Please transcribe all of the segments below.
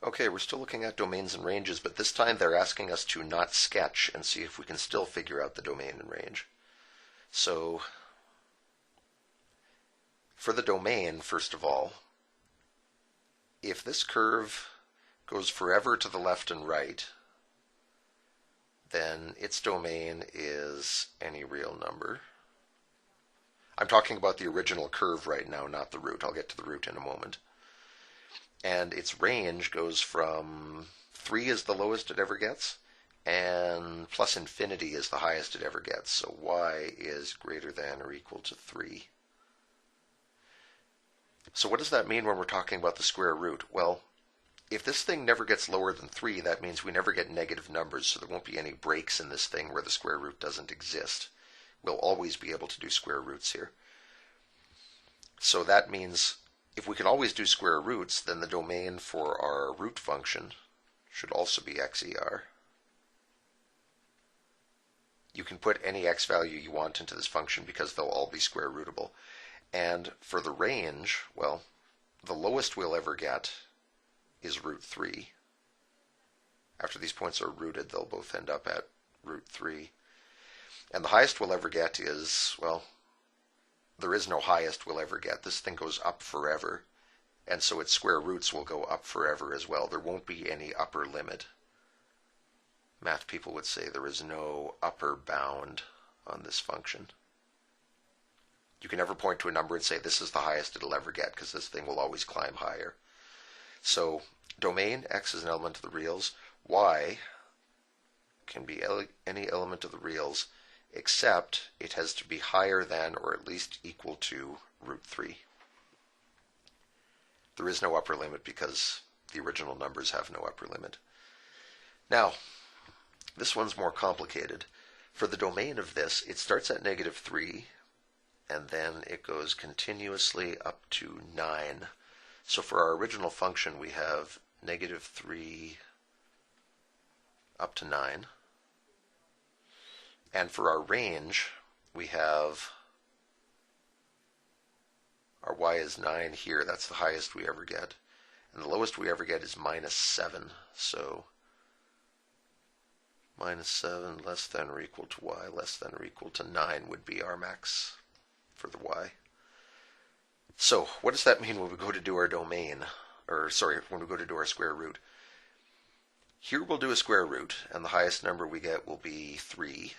Okay, we're still looking at domains and ranges, but this time they're asking us to not sketch and see if we can still figure out the domain and range. So, for the domain, first of all, if this curve goes forever to the left and right, then its domain is any real number. I'm talking about the original curve right now, not the root. I'll get to the root in a moment. And its range goes from 3 is the lowest it ever gets, and plus infinity is the highest it ever gets. So y is greater than or equal to 3. So what does that mean when we're talking about the square root? Well, if this thing never gets lower than 3, that means we never get negative numbers, so there won't be any breaks in this thing where the square root doesn't exist. We'll always be able to do square roots here. So that means if we can always do square roots, then the domain for our root function should also be xer. You can put any x value you want into this function because they'll all be square rootable. And for the range, well, the lowest we'll ever get is root 3. After these points are rooted, they'll both end up at root 3. And the highest we'll ever get is, well, there is no highest we'll ever get. This thing goes up forever. And so its square roots will go up forever as well. There won't be any upper limit. Math people would say there is no upper bound on this function. You can never point to a number and say this is the highest it'll ever get, because this thing will always climb higher. So domain, x is an element of the reals. Y can be any element of the reals, except it has to be higher than or at least equal to root 3. There is no upper limit because the original numbers have no upper limit. Now, this one's more complicated. For the domain of this, it starts at negative 3, and then it goes continuously up to 9. So for our original function, we have negative 3 up to 9. And for our range, we have our y is 9 here. That's the highest we ever get. And the lowest we ever get is minus 7. So minus 7 less than or equal to y less than or equal to 9 would be our max for the y. So what does that mean when we go to do our domain? Or sorry, when we go to do our square root? Here we'll do a square root, and the highest number we get will be 3.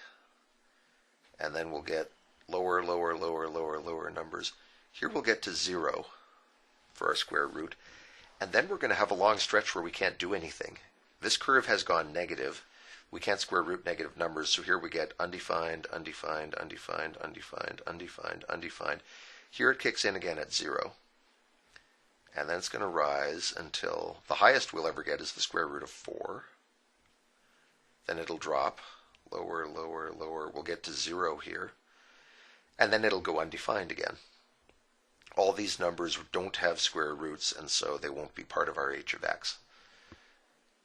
And then we'll get lower, lower, lower, lower, lower numbers. Here we'll get to 0 for our square root. And then we're going to have a long stretch where we can't do anything. This curve has gone negative. We can't square root negative numbers, so here we get undefined, undefined, undefined, undefined, undefined, undefined. Here it kicks in again at 0. And then it's going to rise until the highest we'll ever get is the square root of 4. Then it'll drop. Lower, lower, lower. We'll get to 0 here. And then it'll go undefined again. All these numbers don't have square roots, and so they won't be part of our h of x.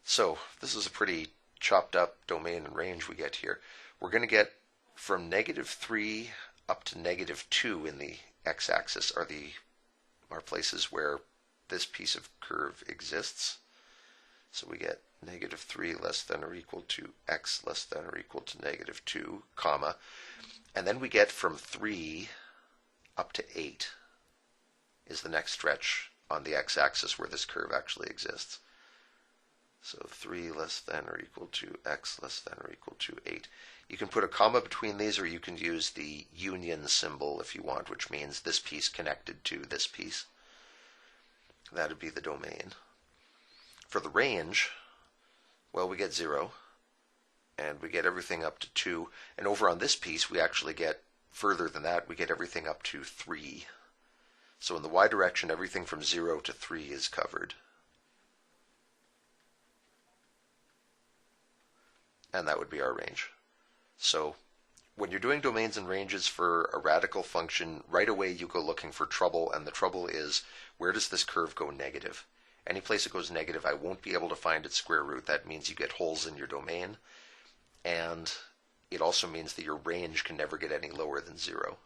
So this is a pretty chopped up domain and range we get here. We're going to get from negative 3 up to negative 2 in the x-axis are places where this piece of curve exists. So we get negative 3 less than or equal to x less than or equal to negative 2, comma. And then we get from 3 up to 8 is the next stretch on the x-axis where this curve actually exists. So 3 less than or equal to x less than or equal to 8. You can put a comma between these, or you can use the union symbol if you want, which means this piece connected to this piece. That would be the domain. For the range, well, we get 0, and we get everything up to 2. And over on this piece, we actually get further than that. We get everything up to 3. So in the y direction, everything from 0 to 3 is covered. And that would be our range. So when you're doing domains and ranges for a radical function, right away you go looking for trouble, and the trouble is, where does this curve go negative? Any place it goes negative, I won't be able to find its square root. That means you get holes in your domain, and it also means that your range can never get any lower than 0.